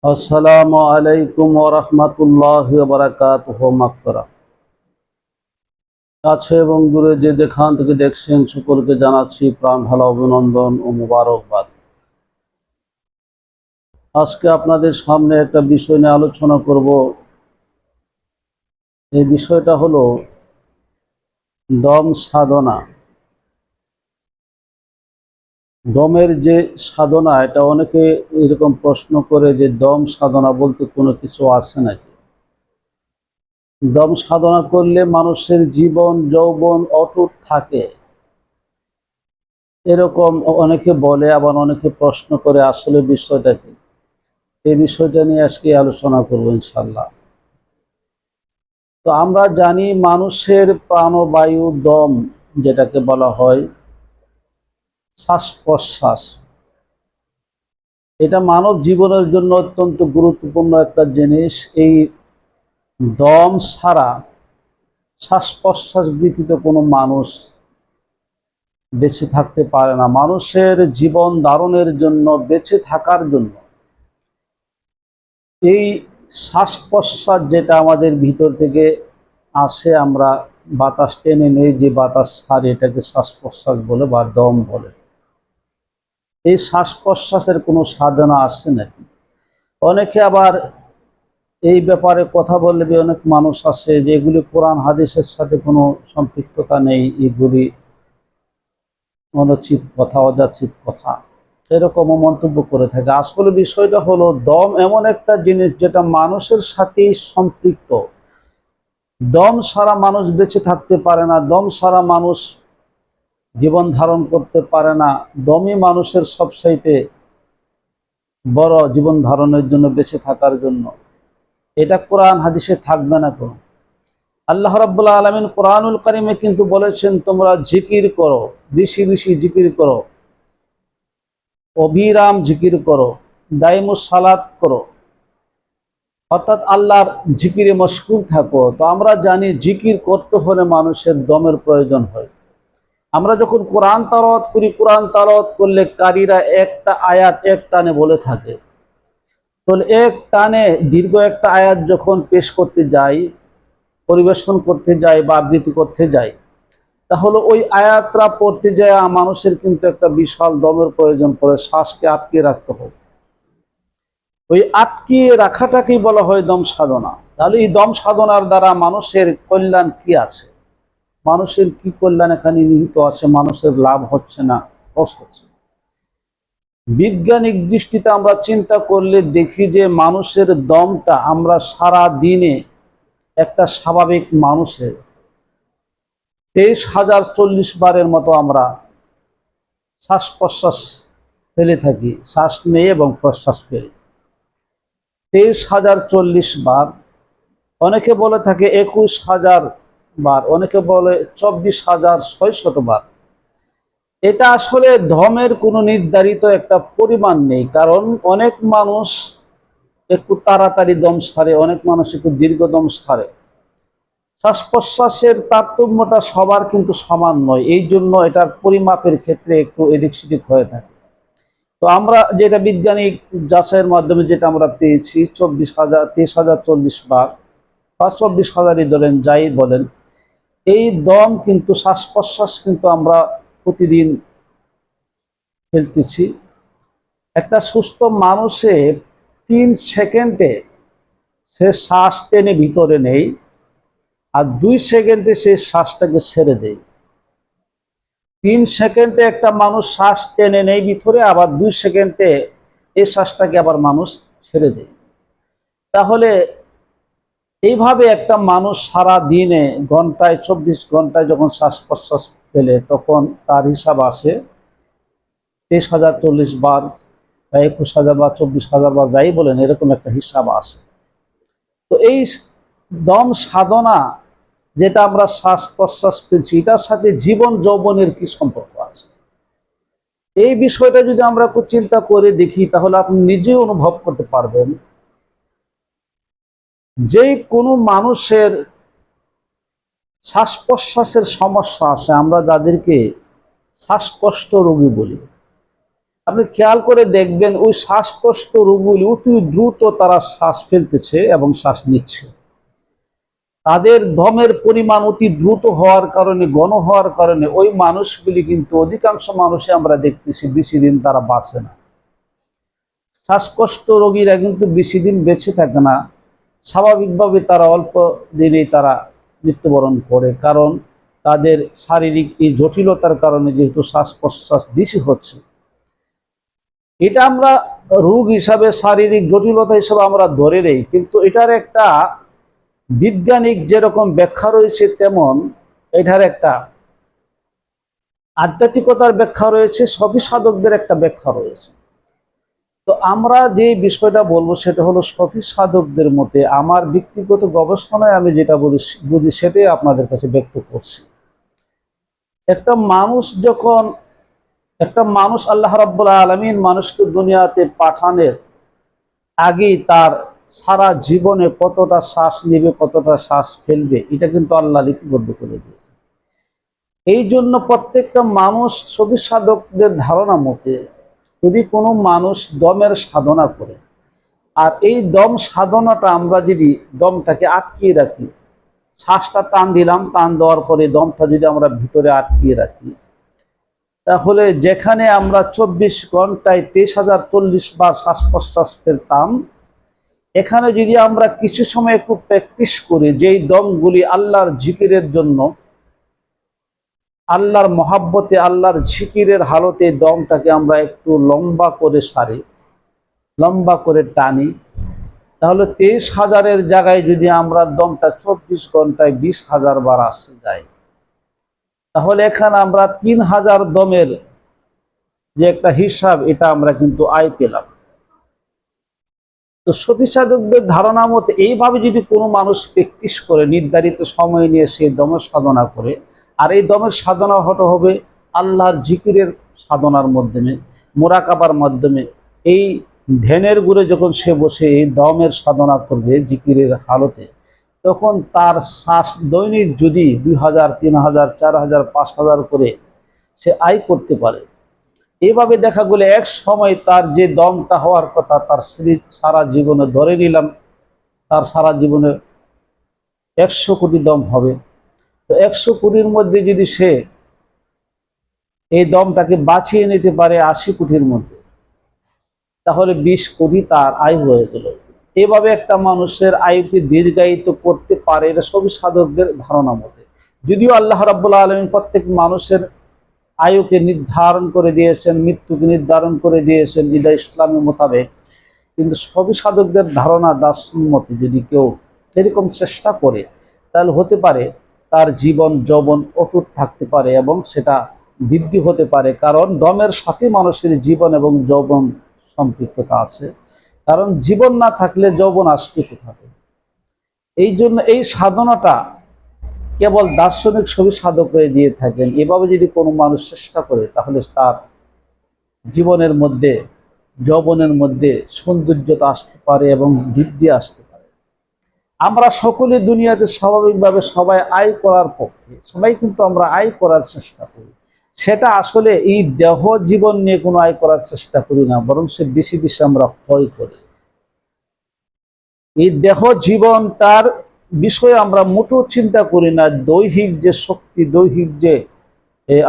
আসসালামু আলাইকুম ওয়া রাহমাতুল্লাহি ওয়া বারাকাতুহু। মাগফিরাত। কাছে এবং দূরে যে যেখান থেকে দেখছেন সকলকে জানাচ্ছি প্রাণ ঢালা অভিনন্দন ও মোবারকবাদ। আজকে আপনাদের সামনে একটা বিষয় নিয়ে আলোচনা করব। এই বিষয়টা হলো দম সাধনা। দমের যে সাধনা, এটা অনেকে এরকম প্রশ্ন করে যে দম সাধনা বলতে কোনো কিছু আছে নাকি। দম সাধনা করলে মানুষের জীবন যৌবন অটুট থাকে, এরকম অনেকে বলে, আবার অনেকে প্রশ্ন করে। আসলে বিষয়টা কি, এই বিষয়টা নিয়ে আজকে আলোচনা করব ইনশাল্লাহ। তো আমরা জানি মানুষের প্রাণবায়ু দম, যেটাকে বলা হয় শ্বাস প্রশ্বাস, এটা মানব জীবনের জন্য অত্যন্ত গুরুত্বপূর্ণ একটা জিনিস। এই দম ছাড়া, শ্বাস প্রশ্বাস ব্যতীত কোনো মানুষ বেঁচে থাকতে পারে না। মানুষের জীবন ধারণের জন্য, বেঁচে থাকার জন্য এই শ্বাস প্রশ্বাস যেটা আমাদের ভিতর থেকে আসে, আমরা বাতাস টেনে নেই, যে বাতাস ছাড়ে, এটাকে শ্বাস প্রশ্বাস বলে বা দম বলে। এই শ্বাস প্রশ্বাসের কোনো সাধনা আসছে নাকি? অনেকে আবার এই ব্যাপারে কথা বললে, অনেক মানুষ আছে যে এগুলি কোরআন হাদিসের সাথে কোনো সম্পৃক্ততা নেই, এগুলি অনুচিত কথা, অযাচিত কথা, এরকমও মন্তব্য করে থাকে। আসলে বিষয়টা হলো, দম এমন একটা জিনিস যেটা মানুষের সাথেই সম্পৃক্ত। দম ছাড়া মানুষ বেঁচে থাকতে পারে না, দম ছাড়া মানুষ জীবন ধারণ করতে পারে না। দমই মানুষের সবচাইতে বড় জীবন ধারণের জন্য, বেঁচে থাকার জন্য। এটা কোরআন হাদিসে থাকবে না কোনো। আল্লাহ রাব্বুল আলামিন কোরআনুল কারীমে কিন্তু বলেছেন, তোমরা জিকির করো, বেশি বেশি জিকির করো, অবিরাম জিকির করো, দাইমুস সালাত করো, অর্থাৎ আল্লাহর জিকিরে মশগুল থাকো। তো আমরা জানি জিকির করতে হলে মানুষের দমের প্রয়োজন হয়। আমরা যখন কোরআন তালাওয়াত করি, কোরআন তালাওয়াত করলে কারীরা একটা আয়াত এক টানে বলে থাকে। তো এক টানে দীর্ঘ একটা আয়াত যখন পেশ করতে যাই, পরিবেশন করতে যাই বা আবৃত্তি করতে যাই, তাহলে ওই আয়াতটা পড়তে যায় মানুষের কিন্তু একটা বিশাল দমের প্রয়োজন পড়ে। শ্বাসকে আটকে রাখতে হবে। ওই আটকিয়ে রাখাটাকেই বলা হয় দম সাধনা। তাহলে এই দম সাধনার দ্বারা মানুষের কল্যাণ কি আছে, মানুষের কি কল্যাণ এখানে নিহিত আছে, মানুষের লাভ হচ্ছে না, কষ্ট হচ্ছে। বিজ্ঞানিক দৃষ্টিতে আমরা চিন্তা করলে দেখি যে মানুষের দমটা, আমরা সারা দিনে একটা স্বাভাবিক মানুষের 23,040 বারের মতো আমরা শ্বাস প্রশ্বাস ফেলে থাকি, শ্বাস নেই এবং প্রশ্বাস ফেলি 23,040 বার। অনেকে বলে থাকে 21,000 বার, অনেকে বলে 24,600 বার। এটা আসলে দমের কোনো নির্ধারিত একটা পরিমাণ নেই, কারণ অনেক মানুষ একটু তাড়াতাড়ি দম ছাড়ে, অনেক মানুষ একটু দীর্ঘ দম ছাড়ে। শ্বাস প্রশ্বাসের তারতম্যটা সবার কিন্তু সমান নয়, এই জন্য এটার পরিমাপের ক্ষেত্রে একটু এদিক সেদিক হয়ে থাকে। তো আমরা যেটা বিজ্ঞানিক যাচাইয়ের মাধ্যমে যেটা আমরা পেয়েছি, 23,040 বার বা 24,000ই ধরেন, যাই বলেন, এই দম কিন্তু, শ্বাস প্রশ্বাস কিন্তু আমরা প্রতিদিন ফেলতেছি। একটা সুস্থ মানুষে 3 সেকেন্ডে সে শ্বাস টেনে ভিতরে নেই, আর 2 সেকেন্ডে সে শ্বাসটাকে ছেড়ে দেয়। 3 সেকেন্ডে একটা মানুষ শ্বাস টেনে নেই ভিতরে, আবার 2 সেকেন্ডে এই শ্বাসটাকে আবার মানুষ ছেড়ে দেয়। তাহলে এইভাবে একটা মানুষ সারা দিনে ঘন্টায়, 24 ঘন্টায় যখন শ্বাস প্রশ্বাস ফেলে, তখন তার হিসাব আসে 23,040 বার বা 21,000 বা 24,000 বার, যাই বলেন, এরকম একটা হিসাব আসে। তো এই দম সাধনা যেটা আমরা শ্বাস প্রশ্বাস ফেলছি, এটার সাথে জীবন যৌবনের কি সম্পর্ক আছে, এই বিষয়টা যদি আমরা একটু চিন্তা করে দেখি, তাহলে আপনি নিজেই অনুভব করতে পারবেন যে কোনো মানুষের শ্বাস প্রশ্বাসের সমস্যা আছে, আমরা যাদেরকে শ্বাসকষ্ট রোগী বলি। আপনি খেয়াল করে দেখবেন ওই শ্বাসকষ্ট রোগগুলি অতি দ্রুত তারা শ্বাস ফেলতেছে এবং শ্বাস নিচ্ছে। তাদের দমের পরিমাণ অতি দ্রুত হওয়ার কারণে, ঘন হওয়ার কারণে ওই মানুষগুলি কিন্তু অধিকাংশ মানুষই আমরা দেখতেছি বেশি দিন তারা বাঁচে না। শ্বাসকষ্ট রোগীরা কিন্তু বেশি দিন বেঁচে থাকে না, স্বাভাবিকভাবে তারা অল্প দিনেই তারা মৃত্যুবরণ করে। কারণ তাদের শারীরিক এই জটিলতার কারণে যেহেতু শ্বাস প্রশ্বাস বেশি হচ্ছে, এটা আমরা রোগ হিসাবে, শারীরিক জটিলতা হিসাবে আমরা ধরে নেই, কিন্তু এটার একটা বিজ্ঞানিক যেরকম ব্যাখ্যা রয়েছে তেমন এটার একটা আধ্যাত্মিকতার ব্যাখ্যা রয়েছে, সফি সাধকদের একটা ব্যাখ্যা রয়েছে। তো আমরা যে বিষয়টা বলবো সেটা হলো সফি সাধকদের মতে, আমার ব্যক্তিগত গবেষণায় আমি যেটা বুঝি সেটাই আপনাদের কাছে ব্যক্ত করছি। একটা মানুষ আল্লাহ রাব্বুল আলামিন মানুষকে দুনিয়াতে পাঠানোর আগেই তার সারা জীবনে কতটা শ্বাস নেবে, কতটা শ্বাস ফেলবে, এটা কিন্তু আল্লাহ লিপিবদ্ধ করে দিয়েছে। এই জন্য প্রত্যেকটা মানুষ, সফি সাধকদের ধারণা মতে, যদি কোনো মানুষ দমের সাধনা করে, আর এই দম সাধনাটা আমরা যদি দমটাকে আটকিয়ে রাখি, শ্বাসটা টান দিলাম, টান দেওয়ার পরে দমটা যদি আমরা ভিতরে আটকিয়ে রাখি, তাহলে যেখানে আমরা 24 ঘন্টায় 23,040 বার শ্বাস প্রশ্বাস ফেলতাম, এখানে যদি আমরা কিছু সময় একটু প্র্যাকটিস করি, যেই দমগুলি আল্লাহর জিকিরের জন্য, আল্লাহর মহাব্বতে, আল্লাহর জিকিরের হালতে দমটাকে আমরা একটু লম্বা করে সারি, লম্বা করে টানি, তাহলে 23,000-এর জায়গায় যদি আমরা দমটা 24 ঘন্টায় 20,000 বার আসে যায়, তাহলে এখানে আমরা 3,000 দমের যে একটা হিসাব, এটা আমরা কিন্তু আয় পেলাম। তো সফি সাধকদের ধারণা মতে এইভাবে যদি কোনো মানুষ প্র্যাকটিস করে, নির্ধারিত সময় নিয়ে সে দমের সাধনা করে, আর এই দমের সাধনা হবে আল্লাহর জিকিরের সাধনার মাধ্যমে, মোরাকাবার মাধ্যমে, এই ধ্যানের গুড়ে যখন সে বসে এই দমের সাধনা করবে জিকিরের হালতে, তখন তার শ্বাস দৈনিক যদি 2,000, 3,000, 4,000, 5,000 করে সে আয় করতে পারে, এইভাবে দেখা গেলে এক সময় তার যে দমটা হওয়ার কথা, তার সারা জীবনে, ধরে নিলাম তার সারা জীবনে 100 কোটি দম হবে। তো 100 কোটির মধ্যে যদি সে এই দমটাকে বাঁচিয়ে নিতে পারে 80 কোটির মধ্যে, তাহলে 20 কোটি তার আয় হয়ে গেল। এভাবে একটা মানুষের আয়ুকে দীর্ঘায়িত করতে পারে, এটা সবই সাধকদের ধারণা মতে। যদিও আল্লাহ রাব্বুল আলামিন প্রত্যেক মানুষের আয়ুকে নির্ধারণ করে দিয়েছেন, মৃত্যুকে নির্ধারণ করে দিয়েছেন এটা ইসলামের মোতাবেক, কিন্তু সবই সাধকদের ধারণা, দার্শনিক মতে যদি কেউ এরকম চেষ্টা করে, তাহলে হতে পারে তার জীবন যৌবন অটুট থাকতে পারে এবং সেটা বৃদ্ধি হতে পারে। কারণ দমের সাথে মানুষের জীবন এবং যৌবন সম্পৃক্ততা আছে, কারণ জীবন না থাকলে যৌবন আসবে কোথা থেকে? এই জন্য এই সাধনাটা কেবল দার্শনিক সবই সাধক হয়ে দিয়ে থাকেন। এভাবে যদি কোনো মানুষ চেষ্টা করে, তাহলে তার জীবনের মধ্যে, যৌবনের মধ্যে সৌন্দর্যতা আসতে পারে এবং বৃদ্ধি আসতে পারে। আমরা সকলে দুনিয়াতে স্বাভাবিকভাবে সবাই আয় করার পক্ষে, সবাই কিন্তু আমরা আয় করার চেষ্টা করি। সেটা আসলে এই দেহ জীবন নিয়ে কোনো আয় করার চেষ্টা করি না, বরং সে বেশি বেশি আমরা ক্ষয় করি। এই দেহ জীবনটার বিষয়ে আমরা মোটেও চিন্তা করি না। দৈহিক যে শক্তি, দৈহিক যে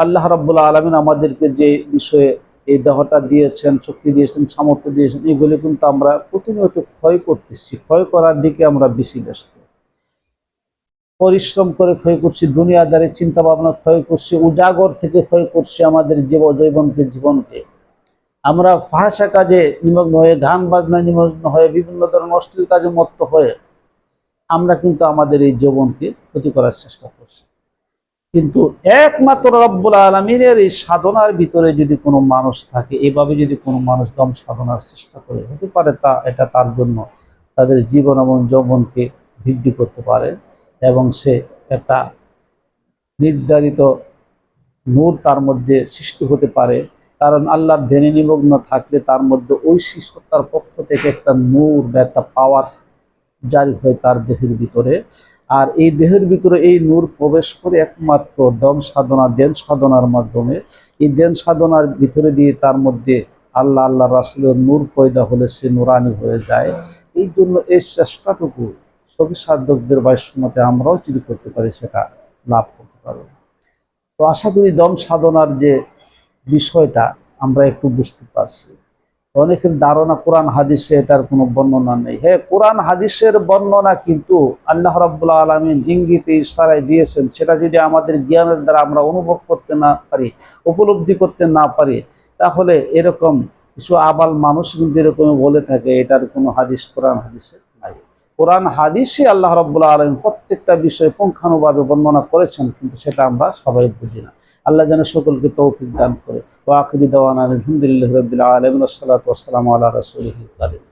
আল্লাহ রাব্বুল আলামিন আমাদেরকে যে বিষয়ে এই দেহটা দিয়েছেন, শক্তি দিয়েছেন, সামর্থ্য দিয়েছেন, এগুলি কিন্তু আমরা প্রতিনিয়ত ক্ষয় করতেছি। ক্ষয় করার দিকে আমরা বেশি ব্যস্ত, পরিশ্রম করে ক্ষয় করছি, দুনিয়াদারি চিন্তা ভাবনা ক্ষয় করছি, উজাগর থেকে ক্ষয় করছি আমাদের জীবনকে। আমরা ফাহাশা কাজে নিমগ্ন হয়ে, গান বাজনায় নিমগ্ন হয়ে, বিভিন্ন ধরনের অশ্লীল কাজে মত্ত হয়ে আমরা কিন্তু আমাদের এই জীবনকে ক্ষতি করার চেষ্টা করছি। কিন্তু একমাত্র রব্বুল আলামিনের এই সাধনার ভিতরে যদি কোনো মানুষ থাকে, এভাবে যদি কোনো মানুষ দম সাধনার চেষ্টা করে, হতে পারে এটা তার জন্য তাদের জীবন এবং যৌবনকে বৃদ্ধি করতে পারে এবং সে একটা নির্ধারিত নূর তার মধ্যে সৃষ্টি হতে পারে। কারণ আল্লাহর ধ্যানে নিমগ্ন থাকলে তার মধ্যে ঐশী সত্তার পক্ষ থেকে একটা নূর বা একটা পাওয়ার জারি হয় তার দেহের ভিতরে। আর এই দেহের ভিতরে এই নূর প্রবেশ করে একমাত্র দম সাধনা, ধ্যান সাধনার মাধ্যমে। এই ধ্যান সাধনার ভিতরে দিয়ে তার মধ্যে আল্লাহ আল্লাহ রাসূলের নূর পয়দা হলে সে নুরানি হয়ে যায়। এই জন্য এই চেষ্টাটুকু সবই সাধকদের বয়সমতে আমরাও যদি করতে পারি সেটা লাভ করতে পারবো। তো আশা করি দম সাধনার যে বিষয়টা আমরা একটু বুঝতে পারছি। অনেকের ধারণা কোরআন হাদিসে এটার কোনো বর্ণনা নেই। হ্যাঁ, কোরআন হাদিসের বর্ণনা কিন্তু আল্লাহ রাব্বুল আলামিন ইঙ্গিতে ইশারায় দিয়েছেন। সেটা যদি আমাদের জ্ঞানের দ্বারা আমরা অনুভব করতে না পারি, উপলব্ধি করতে না পারি, তাহলে এরকম কিছু আবাল মানুষ কিন্তু এরকম বলে থাকে এটার কোনো হাদিস কোরআন হাদিসে নাই। কোরআন হাদিসে আল্লাহ রাব্বুল আলামিন প্রত্যেকটা বিষয়ে পুঙ্খানুভাবে বর্ণনা করেছেন, কিন্তু সেটা আমরা সবাই বুঝি না। আল্লাহ যেন সকলকে তৌফিক দান করে। ওয়া আখিরি দাওয়ানা আলহামদুলিল্লাহি রাব্বিল আলামিন। আসসালাতু ওয়াসসালামু আলা রাসূলিল কারীম।